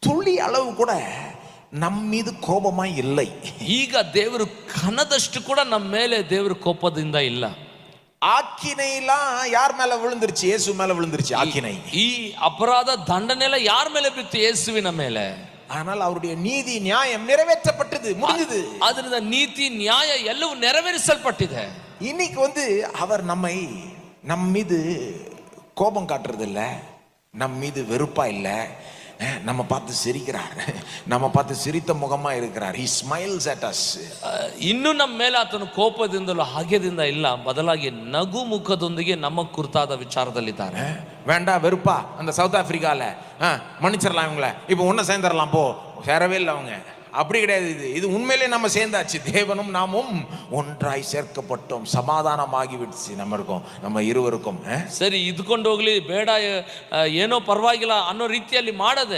ತುಳಿ அளவு கூட ನಮ್ಮ மீது ಕೋಪಮಾಯಿ இல்லை. ಈಗ ದೇವರು ಕನದಷ್ಟು ಕೂಡ ನಮ್ಮ ಮೇಲೆ ದೇವರು ಕೋಪದಿಂದ ಇಲ್ಲ. ஆக்கினைலாம் யார் மேல விழுந்துருச்சு? இயேசு மேல விழுந்துருச்சு ஆக்கினை. ಈ ಅಪರಾಧ ದಂಡನೆ ಎಲ್ಲ ಯಾರ ಮೇಲೆ ಬಿತ್ತು? ಯೇಸುವಿನ ಮೇಲೆ. ஆனால் அவருடைய நீதி நியாயம் நிறைவேற்றப்பட்டது, முடிஞ்சது. ಅದರಿಂದ ನೀತಿ ನ್ಯಾಯ ಎಲ್ಲವೂ ನೆರವೇರಿಸಲ್ಪಟ್ಟಿದೆ. இன்னைக்கு அவர் நம்ம மீது கோபம் காட்டுறது இல்ல, நம்ம மீது வெறுப்பா இல்ல, நம்ம பார்த்து சிரிக்கிறார், நம்ம பார்த்து சிரித்த முகமா இருக்கிறார். He smiles at us. ಇನ್ನು ನಮ್ಮ ಮೇಲೆ ಆತನು ಕೋಪದಿಂದಲೂ ಹಾಗೆದಿಂದ ಇಲ್ಲ, ಬದಲಾಗಿ ನಗು ಮುಖದೊಂದಿಗೆ ನಮ್ಮ ಕುರಿತಾದ ವಿಚಾರದಲ್ಲಿದ್ದಾರೆ. வேண்டாம் வெறுப்பா அந்த சவுத் ஆப்பிரிக்கால மன்னிச்சிடலாம் இவங்கள, இப்போ ஒன்னும் சேர்ந்துடலாம், போ சேரவே இல்லை அவங்க, அப்படி கிடையாது. இது உண்மையிலே நம்ம சேர்ந்தாச்சு, தேவனும் நாமும் ஒன்றாய் சேர்க்கப்பட்டோம், சமாதானமாகி விடுச்சு நம்ம இருவருக்கும். ಸರಿ ಇದ್ಕೊಂಡು ಹೋಗ್ಲಿ, ಬೇಡ ಏನೋ ಪರವಾಗಿಲ್ಲ ಅನ್ನೋ ರೀತಿಯಲ್ಲಿ ಮಾಡದೆ